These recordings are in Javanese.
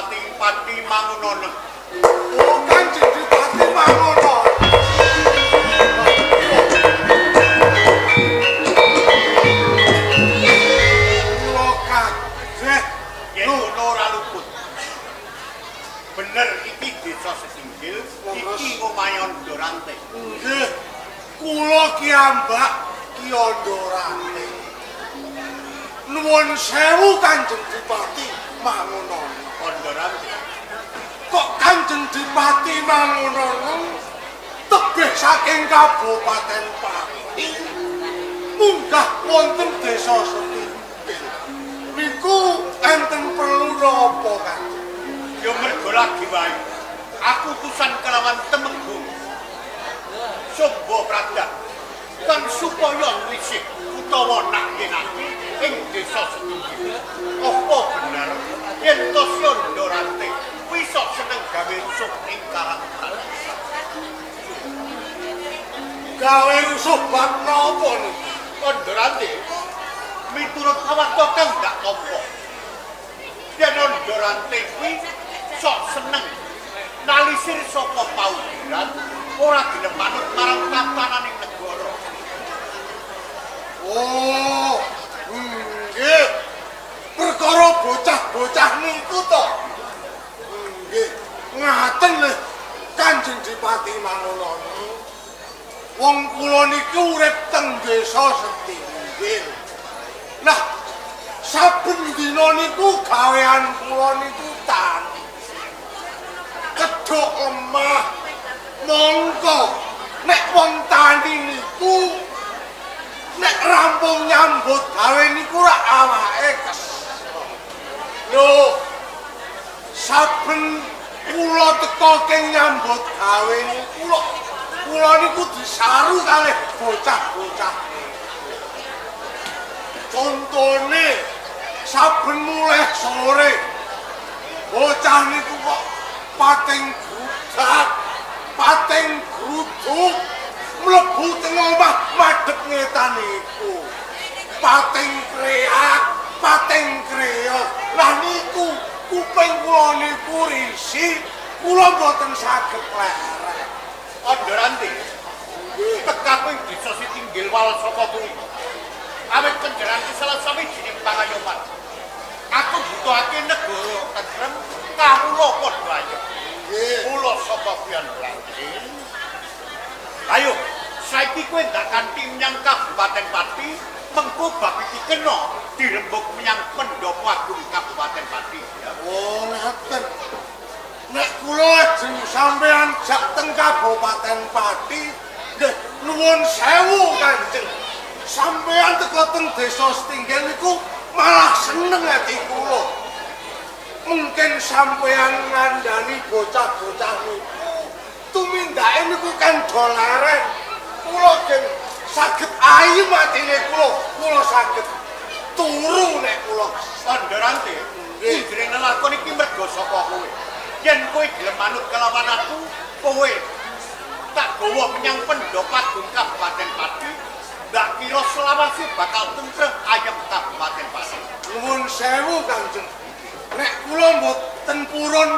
Adipati Pati Mangunono. Oh, Kanjeng Adipati Mangunono. Bener iki desa Setinggil, iki omayon Dorante. Nggih, kula ki ambak Ki Dorante. Nuwun sewu Kanjeng Adipati Mangunono. Dorante. Kok Kanjeng Adipati Mangunono tebih saking Kabupaten Pati munggah wonten desa Setinggil. Niku enten perlu napa Kanjeng? Ya mergo lagi wae. Aku utusan kelawan Temenggung. Sombo Pradak. Kang supaya wisik utawa nak yenake ing desa Setinggil. Apa bener yen to Dorante wis seneng gawe rusuh ing Karangtan. Gawe rusuh bab napa niku? Dorante miturut awakku kang gak tampa. Yen Dorante kuwi sok seneng nalisir saka paugeran ora gelem manut marang tatananing negara. Oh, nggih. Perkara bocah-bocah niku to. Nggih, ngaten lho Kanjeng Adipati Mangunono. Wong kula niku urip teng desa Setinggil. Nah, saben dina niku gawean kula niku tani. Kedhok lemah. Mongko nek wong tani niku nek rampung nyambut gawe niku ra awake kesel. Lho, saben kula teka keng nyambut gawe niku kula niku disaru kalih bocah-bocah. Contone saben mulai sore bocah niku kok pating grudak, pating gruduk mlebu teng omah madhep ngetan niku. Pating kreak, pating kreok. Lah niku kuping kula niku risih, kula mboten saged lerek. Dorante. Tekaku ing desa Setinggil wal saka kuwi. Awit kenjeran salah sawijining pangayoman. Aku butuhake negara tentrem kawula padha ayo. Kula saka pian Dorante. Ayo, saiki kowe ndak kanthi menyang Kabupaten Pati, mengko bab iki kena dirembuk menyang Pendopo Agung Kabupaten Pati. Oh, ngaten. Nek kula ajeng sampean jak teng Kabupaten Pati, nggih nuwun sewu Kanjeng. Sampean teko teng desa Setinggil niku malah seneng ati kula. Mungkin sampean ngandani bocah-bocah niku tumindake niku kan dolaren. Kula gen saged ayem atine kula saged turu nek kula. Dorante, jenenge lakon iki mergo saka kowe. Yen kowe gelem manut kelawan aku, kowe tak gawa menyang Pendopo Agung Kabupaten Pati. Ndak kira selawase bakal tentrem ayem Kabupaten Pati. Nuwun sewu Kanjeng. Nek kula mboten purun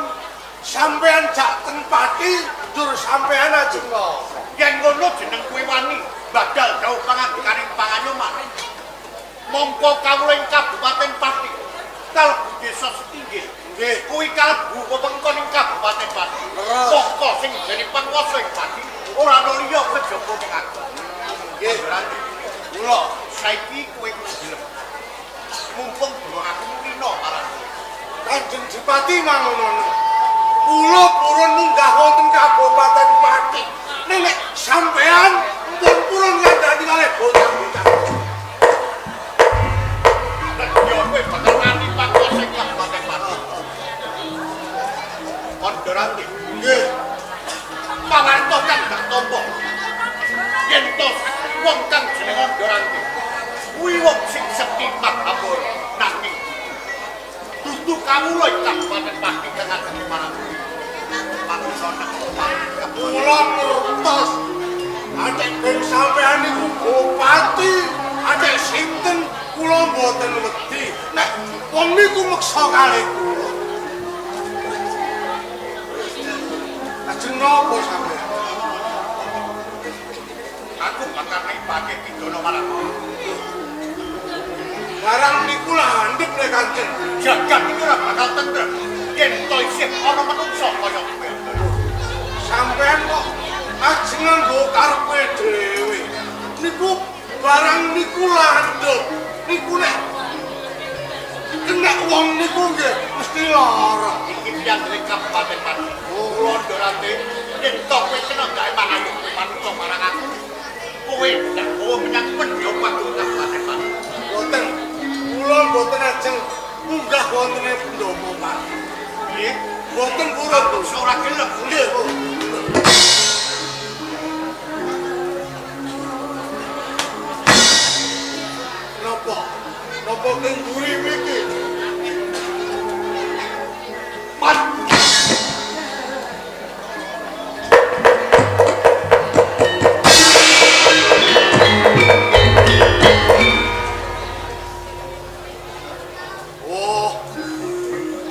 sampean jak teng Pati, njur sampean ajeng ngono. Yen ngono jeneng kowe wani badal dawuh pangandikaning pangayoman. Mongko kawula ing Kabupaten Pati kalebu desa Setinggil. Nggih, kuwi kalebu wewengkon ing Kabupaten Pati. Mongko sing dadi panguwasa ing Pati ora ana liya kejaba ning aku. Nggih, berarti kula saiki kowe kudu gelem. Mumpung durung aku rino marang Kanjeng Adipati Mangunono. Kula purun munggah wonten Kabupaten Pati. Nek sampean pun purun ngandani kalih bocah-bocah. Nek yo kowe bakal nganti panguwasa ing Kabupaten Pati. Dorante. Nggih. Pawarta kang gak tampa. Yen to wong kang jenenge Dorante. Kuwi wong sing sekti Mahabur nanging dudu kawula ing Kabupaten Pati kang ngajeni marang Mangunono. Kula ngertos. Ajek ben sampean niku bupati, ajek sinten kula mboten wedi. Nek wong niku meksa kalih kula. Napa sampeyan? Aku bakal ngibake pidono marang. Barang niku landhep nek Kanjeng. Jagat iki ora bakal tentrem yen to isih ana manungsa kaya kowe. Sampeyan kok ajeng nganggo karepe dhewe. Niku barang niku landhep. Niku nek kena wong niku nggih mesti lara. Iki piantri Kabupaten Pati. Kula ndorate yen to kowe kena gawe mangayu manungsa marang aku. Kowe ndak kowe menyang pendya Pati Kabupaten Pati. Boten. Kula boten ajeng munggah wonten ing pendopo Pati. Nggih, Boten purun ora gelem. nggih. Napa keng buri iki? Pat.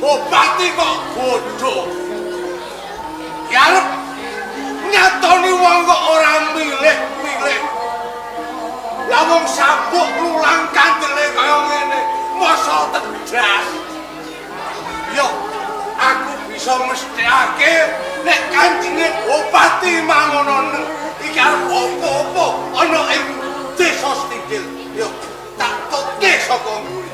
Bupati kok bodoh. Yarep nyatoni wong kok ora milih-milih. Lah wong sabuk lulang kandele kaya ngene, masa tegas. Yo, aku bisa mesthekake nek kanjenge bupati mangono iki arep apa-apa ana ing desa Stinggil. Yo, tak tutke saka mburi.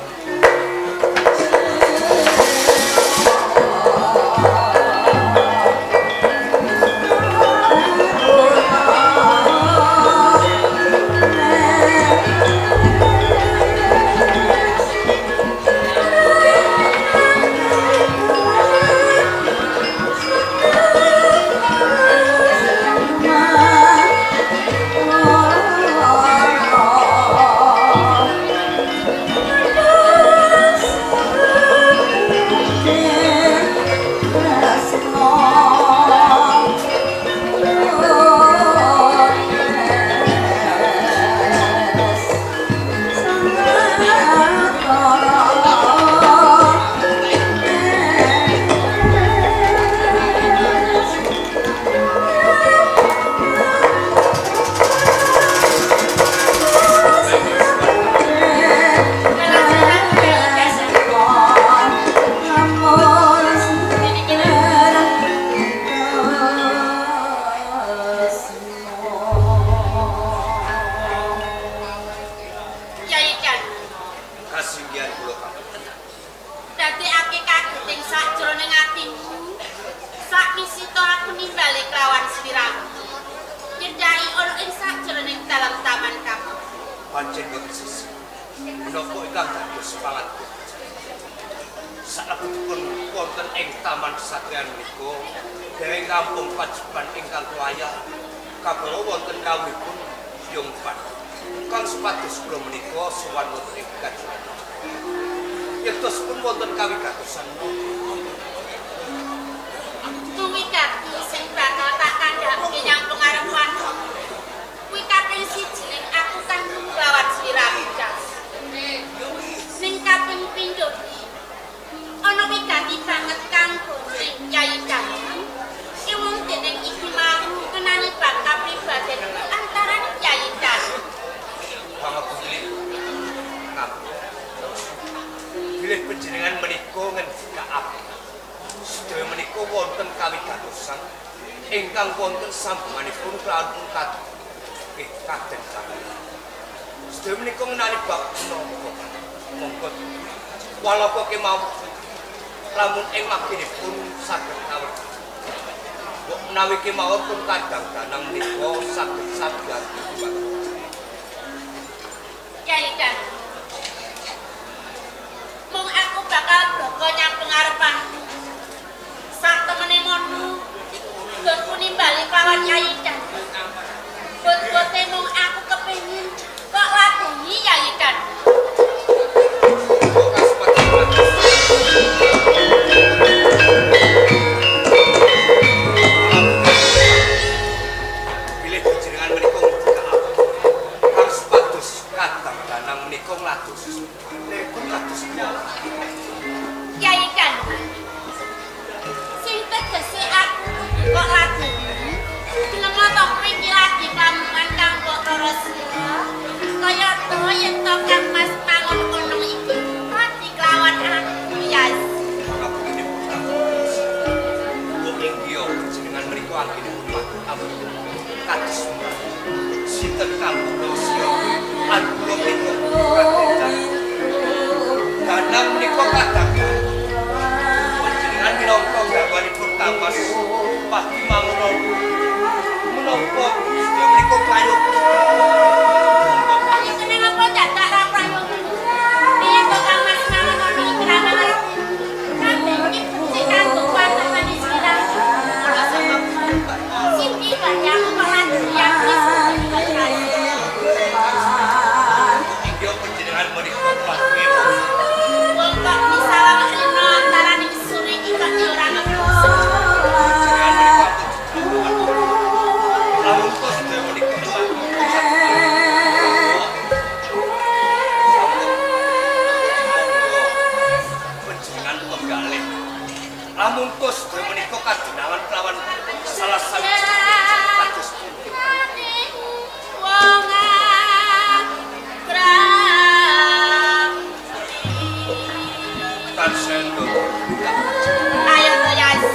pancen boten sisi. Menapa ingkang dados pangandikan? Salebetipun wonten ing taman kesatrian menika dereng rampung pajeban ingkang layak kabara wonten kawuhipun Yongpan. Kang supados kula menika sowan wonten ing kajian. Yektospun wonten kawigatosan Tumikati sing bakal tak kandhake nyang pengarepan. Kuwi kaping 1 ning aku kan lawan Swiramudas. Sing kaping 7 ana wigati banget kanggo sing Kyai Dalang. Iwung dening iki mau kenani bab kapribaden antarané Kyai Dalang. pangapunten bilih panjenengan menika ngendika apa? Sedaya menika wonten kawigatosan ingkang wonten sambunganipun kelawan kados kaden kami. Sedaya menika ngenani bab menapa? Monggo walaupun kemawon lamun ing makinipun saged kawit. Kok menawi kemawon pun kadang danang menika saged sabdan. Kyai Dalang. Mung aku bakal bloko nyang pengarepan. Sak temene mono nggonku nimbali kelawan Kyai Dalang. Bot-bote mung aku kepengin kok ladeni Kyai Dalang. Bilih panjenengan menika ngendika apa? Kang supados kadang danang menika nglados. Nepun kados Kyai Dalang. para sira kaya to yen to Kang Mas mangun kono iki ati kelawan aku Yas. Ngapune putra. Wong iki jenengan mriku anggene putra. Kados sinten kampung Dosya Aduh mriku Raden. Karena menika kadang panjenengan minangka garwanipun Kang Mas pasti mangun menapa sedaya menika kayut. Ayo kene ngapa dadak ra prayoga. Piye to Kang Mas mangun kono iki ra ngerti. Kabeh iki benci kanggo kuwatane sira. Ora sebab siki banyak peran yang wis Iki panjenengan menika pasti wong kok misalah rino antarané suri iki kok ora ngerti. lamun kok sedaya menika panjenengan penggalih lamun kok sedaya menika kajenengan kelawan salah sawiji kados pundi Wong tansah ayo to Yas.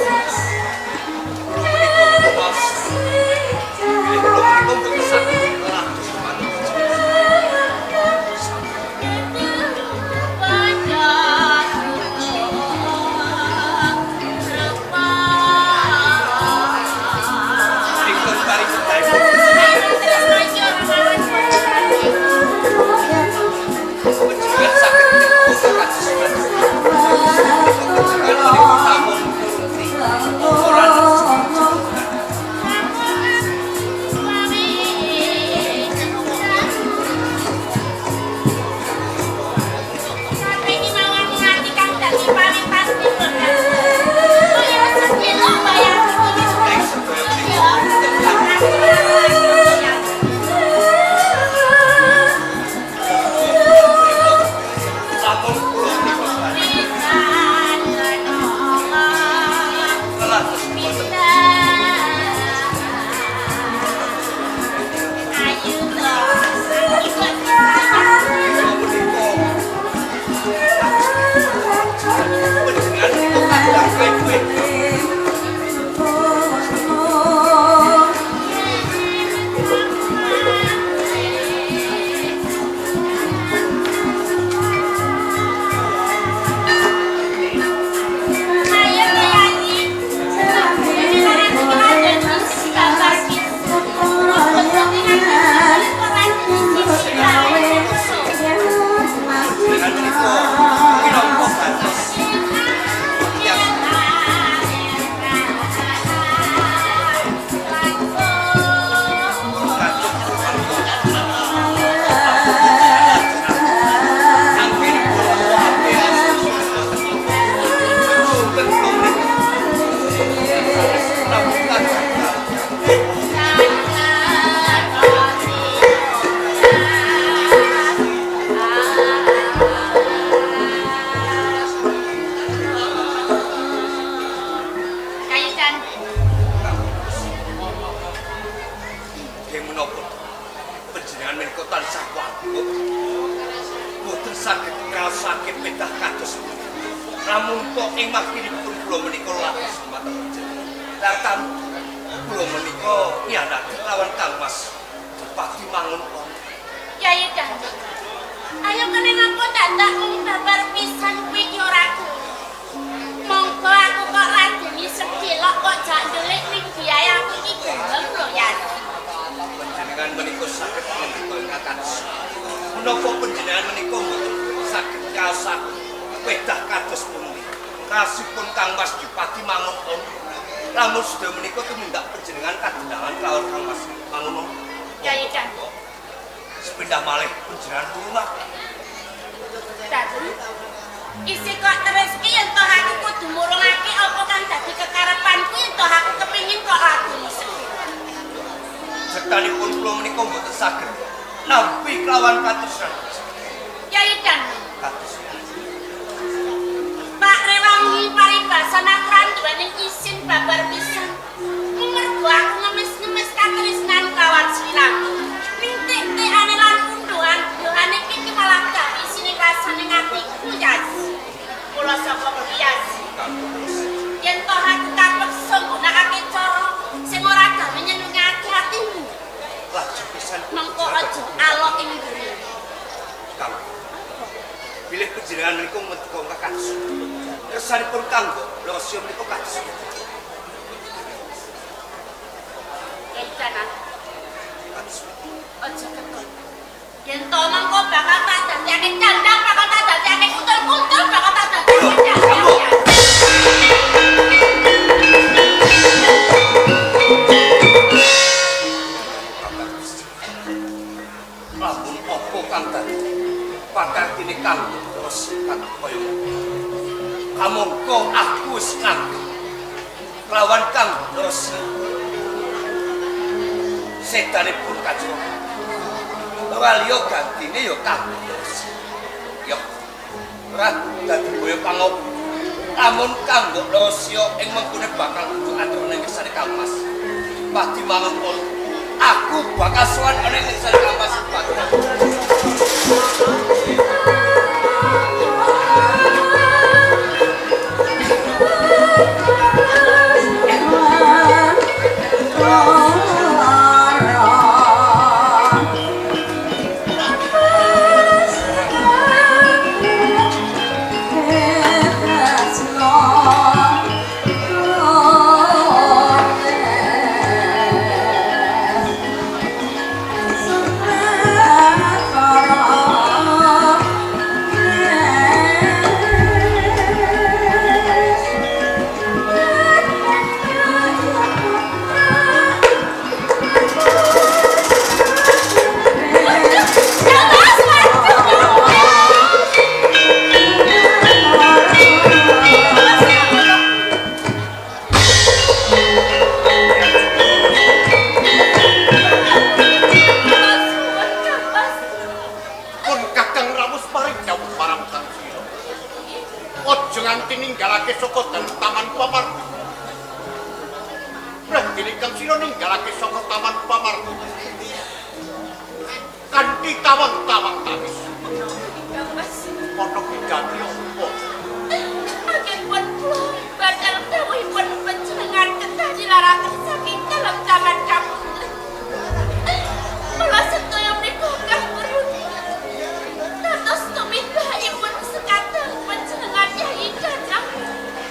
Isi kok terus ki yen toh aku kudu murungake apa kang dadi kekarepanku yen toh aku kepengin kok lagu iso. Sekalipun kula menika mboten saged nampi kelawan katresnan. Yai Dan. Kados. Pak Rewangi paribasan aku ra duweni isin babar pisan. Mergo aku ngemis-ngemis katresnan kawan sliraku. Ning aja alok ing ngene. Kang. Bilih panjenengan menika mendika kakas. Kesanipun kanggo rasya menika kados. Kencanan Kados. aja ketun. Yen to mangko bakal tak dadekake candang, bakal tak dadekake kutul-kutul, bakal tak dadekake candang. Lamun apa kang tadi? Pakatine kanggo terus kang kaya kamangka aku wis nganggo lawan kang terus setanipun kacau Waliyo gantine ya kang terus ya ora dadi boyo pangop lamun kanggo rasya ing mengkune bakal atur ning ngersane Kang Mas pati mangkon aku bakal sowan ana ning ngersane Kang Mas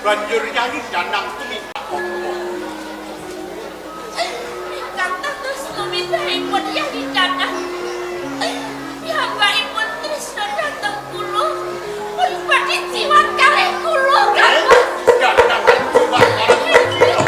banjur Nyai Danang tumindak apa? Ingkang dados tumindaipun Nyai Danang. Piyambakipun tresna dhateng kula, pun badhe jiwan kalih kula, Kang. Danang jiwan kalih kula.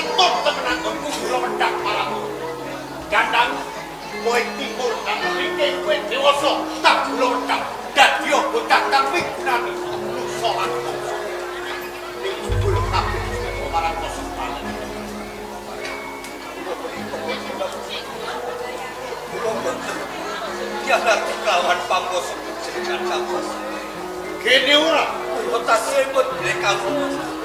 ketut temenan nggonku kula mendak malam. Dandang kowe timur nang mriki kowe dewasa tak kula mendak dadi bocah kang migunani nusa lan bangsa. Ning kula kabeh marang kesempatan. Ya nanti lawan pangkoso jenengan kampus. Kene ora Kota sebut dari kamu.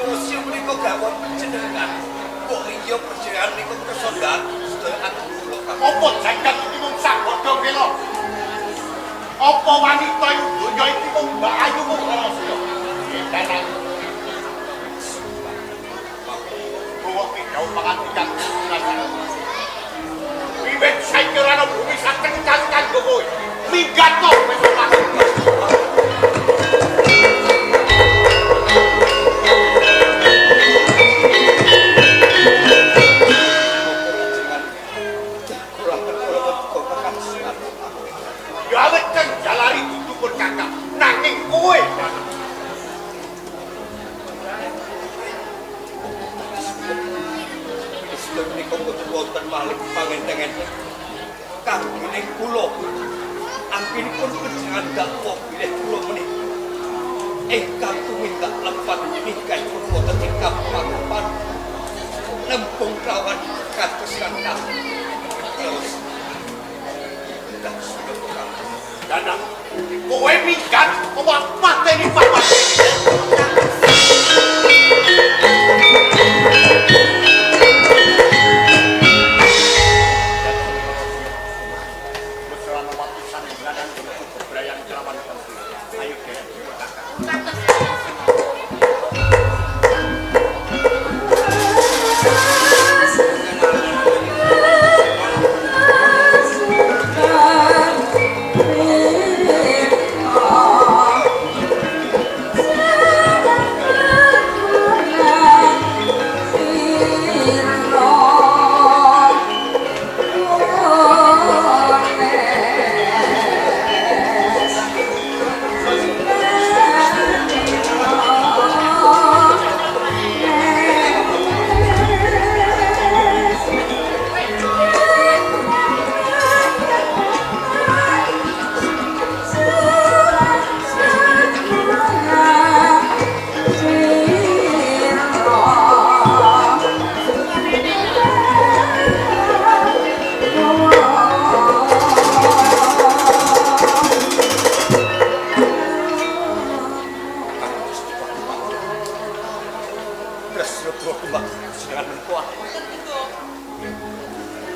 Museum niku gawon jenengan. Kok iya perjalanan niku kesondan sedaya aku kula kamu. apa jagat iki mung sak bodho kelo. Apa wanita ing donya iki mung Mbak Ayu mung ora sedya. Danang. Bawa pidhau pangandikan Wiwit saiki ora ana bumi sak kencan kanggo kowe. Minggat to wis mati. Ya awet kan jalari dudukun kakak nanging kowe. Islam niku boten wonten malih pangenteng-enteng. Kangge kula anggenipun panjenengan dakwa bilih kula menika. Ingkang tumindak lepat ninggal pun wonten ing kapapan. Lempung lawan kados kangkang. Terus Danang kowe minggat apa mateni papat. Ayo deh.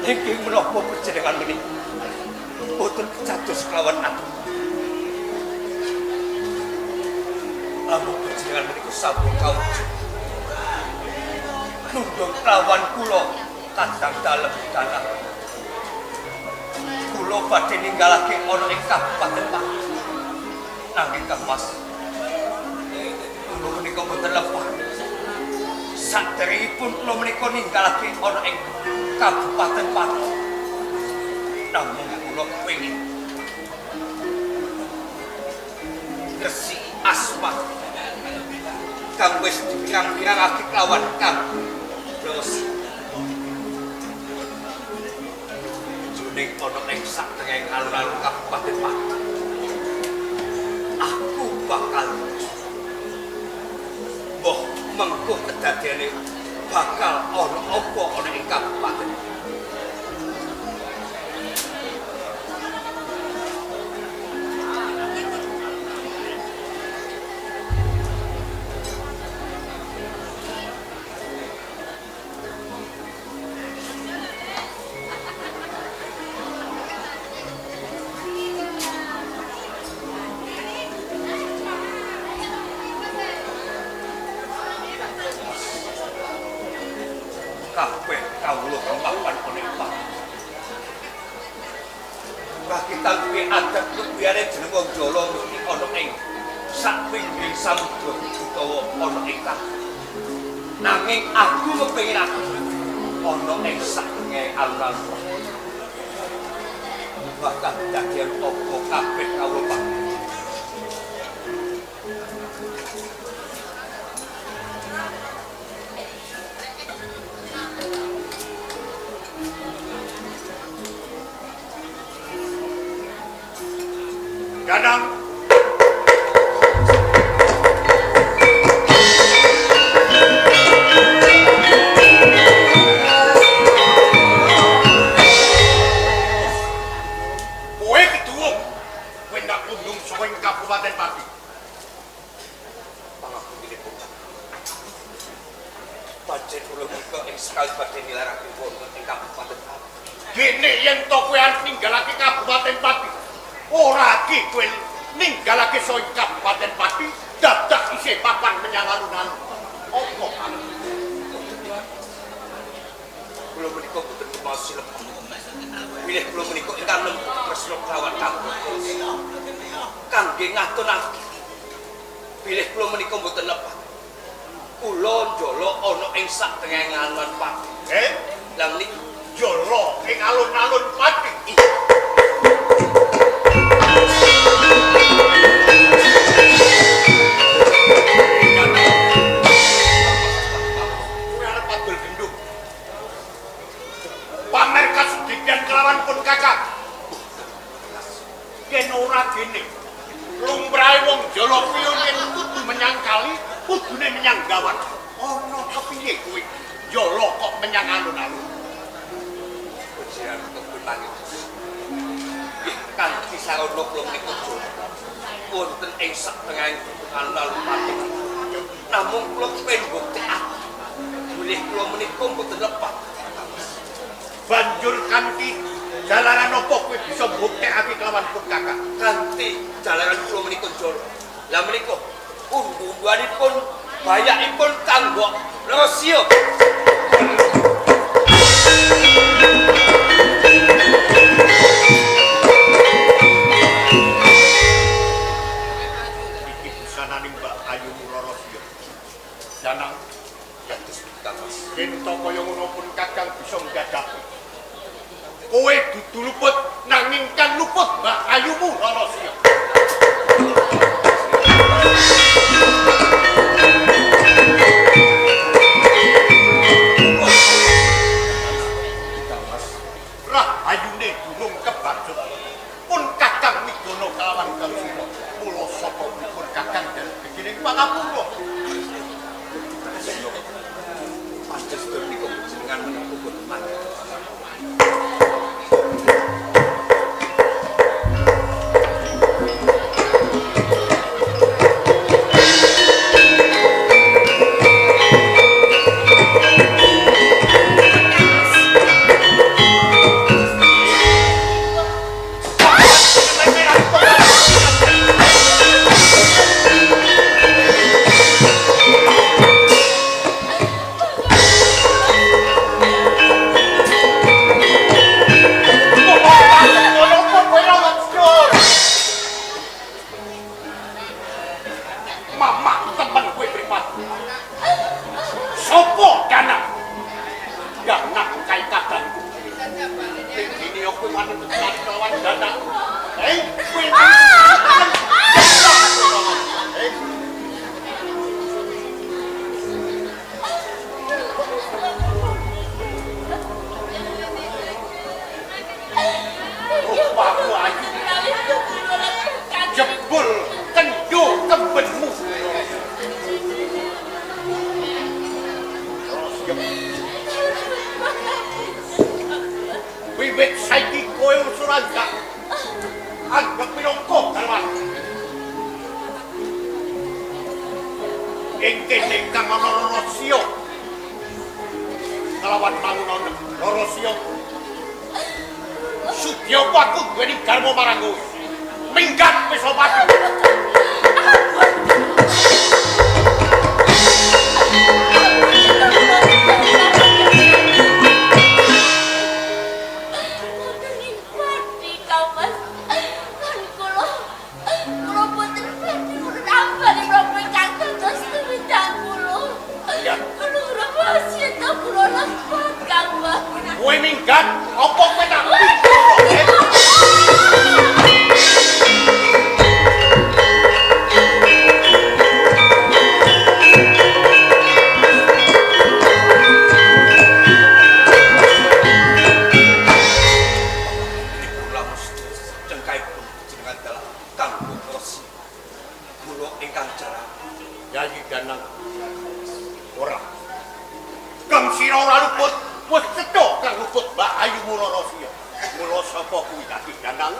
Niki menapa panjenengan menika boten kados kelawan aku. Ampun panjenengan menika sampun kawujud. Nundung lawan kula kadang dalem dalang. Kula badhe ninggalake ana ing Kabupaten Pati. Nanging Kang Mas, kula menika boten lepas. Saderengipun kula menika ninggalake ana ing Kabupaten Pati. Namung kula kepengin Resi Asma kang wis dipirang-pirangake lawan Kang Bros. Juning ana ing sadèrèng alun-alun Kabupaten Pati. Aku bakal mbah mengko kedadiane bakal ana apa ana ing kabupaten. Kabeh kawula kempapan penepak. Kakitan kuwi adat lubiyane jeneng wong Jawa mesti ana ing sapinggir samudra utawa ana ing nanging aku kepengin aku ana ing sakenge alun-alun. Bakal dadian apa kabeh kawula Pak. Danang. Kowe ketuwung, kowe ndak kundung sawing Kabupaten Pati. Pangapunten dipun. Pancen kula menika ing sekali badhe nilarake wonten ing Kabupaten Pati. Dene yen to kowe arep ninggalake Kabupaten Pati, ora ki kowe ninggalake sawing Kabupaten Pati, dadak isih papan menyang alun-alun. Apa kan? Kula menika boten kemaos silep. Bilih kula menika ingkang nembe tresna kelawan kangge. Kangge ngaturake. Bilih kula menika boten lepat. Kula njala ana ing sadengengan Pati. Lah menika Jolo ing alun-alun Pati. Kowe arep padul gendung. Pamer kasedihan kelawan pun kakak. Yen ora gene. Lumrahe wong Jolo kuwi yen kudu menyang kali, kudune menyang gawat. Ana kepiye kowe? Jolo kok menyang alun-alun? Ujian untuk bertanya. Kan kisah ono kula menika wonten ing sadenganing alun-alun Pati. Namung kula kepen mbuktekake. Bilih kula menika mboten lepat. Banjur kanthi jalaran apa kowe bisa mbuktekake kelawan pun kakak? Kanthi jalaran kula menika njolo. Lah menika undu-unduanipun bayakipun kanggo rahasia. Iki busananing Mbak Ayu Murorosya. Danang Dados Mas. yen to kaya ngono pun kakang bisa nggadapi. Kowe dudu luput nanging kan luput Mbak Ayu Murorosya. Ayune durung kebacut. Pun kakang Wigono kelawan Kalsira. Mula sapa pun kakang dalem begining pangapura. Pancen sedaya menika jenengan menika boten manut. Jebul kendu kebenmu. Wiwit saiki kowe usuranga. Anggep minangka dalwan. Ing kene kang ana Rorosya. Kelawan mangunan Rorosya. Sudya aku duweni garwa marang kowe. Minggat wis opati. Kowe minggat apa kowe tak Yayi Danang ora. Kang sira ora luput, wis cethuk kang luput Mbak Ayu Mularasia. Mula sapa kuwi Yayi Danang?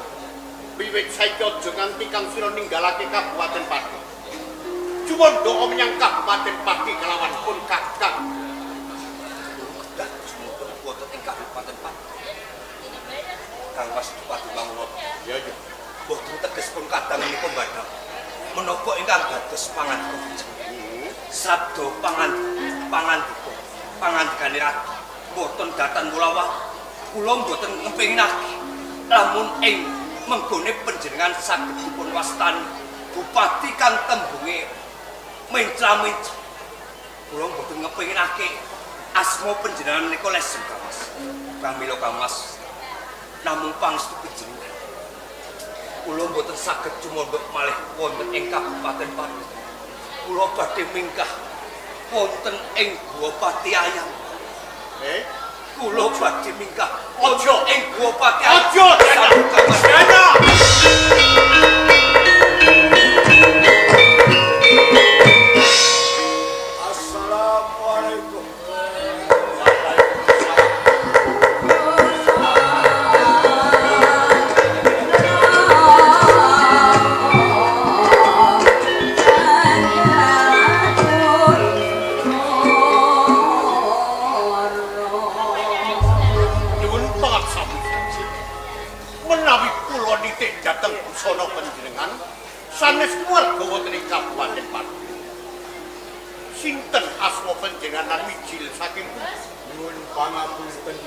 Wiwit saiki aja nganti kang sira ninggalake Kabupaten Pati. Cumandha menyang Kabupaten Pati kelawan pun kakang. Dak cumandha wonten ing Kabupaten Pati. Kang Mas Bupati Mangun. Ya ya. Boten teges pun kadang menika badhak. Menapa ingkang dados pangandika sabda pangandikane ratu boten datan kula boten ngepinginake lamun ing menggone panjenengan saged dipun wastani bupati kang tembunge mencra-mencra kula boten ngepinginake asma panjenengan menika lesem Kang Mas pramila Kang Mas namung pangestu panjenengan kula boten saged cumandha malih wonten ing Kabupaten Pati. Kula badhe mingkah wonten ing Guwa Pati Ayam. Kula badhe mingkah Aja ing Guwa Pati Ayam. Aja Dana. Assalamualaikum. Menawi kula nitik dhateng busana panjenengan sanes keluarga wonten ing Kabupaten Pati. Sinten asma panjenengan mijil saking Nuwun pangapunten.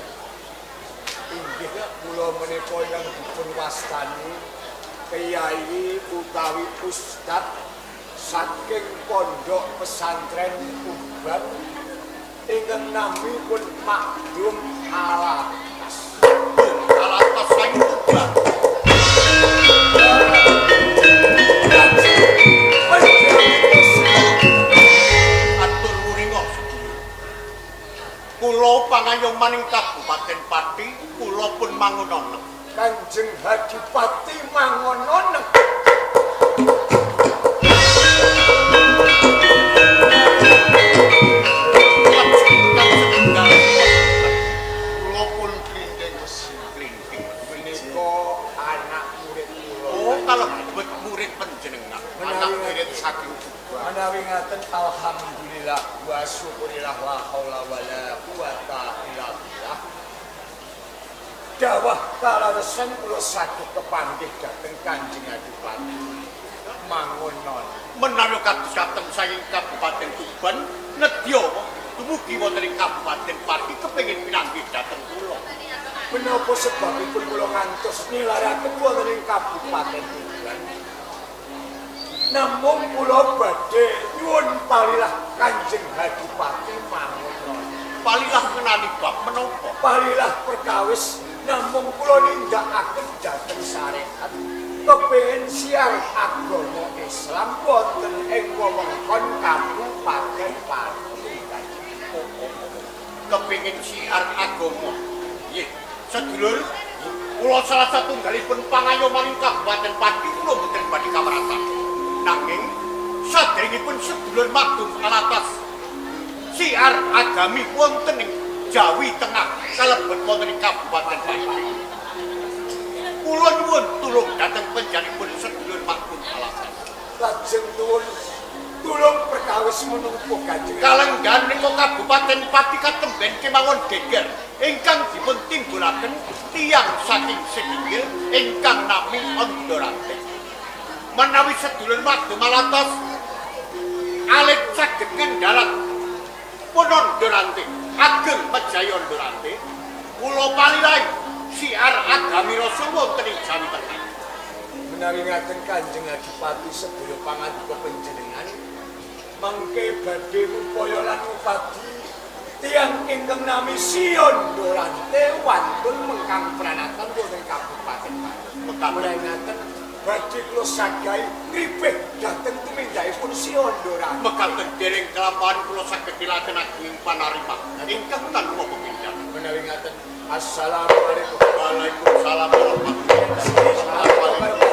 Inggih kula menika yang dipun wastani Kyai utawi Ustad saking Pondok Pesantren Tuban ingkang namipun Makdum Alatas. Alatas saking Tuban. Atur muringa kula pangayoman ing Kabupaten Pati, kula pun mangunono. Kanjeng Hadipati mangono. Kula pun klinting mesin klinting Menika anak murid kula. oh kalebet murid panjenengan anak murid saking Tuban. Menawi ngaten alhamdulillah wa syukurillah la haula wala quwata illa billah. Dawah kalaresan kula saged kepanggih dhateng Kanjeng Adipati. Mangunon. Menawi kados dhateng saking Kabupaten Tuban nedya dumugi wonten ing Kabupaten Pati kepengin pinanggih dhateng kula. Menapa sebabipun kula ngantos nilaraken wonten ing Kabupaten Tuban? Namung kula badhe nyuwun palilah Kanjeng Hadipati mangunon. Palilah ngenani bab menapa? Palilah perkawis namung kula nindakaken dhateng syariat kepengin siar agama Islam wonten ing wewengkon Kabupaten Pati. Kepengin siar agama. Nggih, sedulur kula salah satunggalipun pangayoman ing Kabupaten Pati kula mboten badhe kawaratan. Nanging sadèrèngipun sedulur Makdum Alatas siar agami wonten ing Jawi Tengah kalebet wonten ing Kabupaten Pati. Kula nyuwun tulung dhateng panjenenganipun sedulur Makdum Alatas. Lajeng tulung perkawis menapa Kanjeng. Kalenggan nika Kabupaten Pati katemben kemawon geger ingkang dipun timbulaken tiyang saking Setinggil ingkang nami Ondorante. Menawi sedulur Makdum Alatas alit saged ngendharat pun Ondorante ageng Majaya Ondorante kula palilahi siar agami Rasul wonten ing Jawi Tengah. Menawi ngaten Kanjeng Adipati sedaya pangandika panjenengan mangke badhe upaya lan upadi tiyang ingkang nami Sion Dorante wantun mengkang pranatan wonten Kabupaten Pati. Menawi ngaten badhe kula sagahi ngripih dhateng tumindakipun Sion Dorante. Mekaten dereng kelampahan kula saged dilajenake ing panarima ingkang tanpa pepindhan. Menawi ngaten assalamualaikum. Waalaikumsalam warahmatullahi wabarakatuh.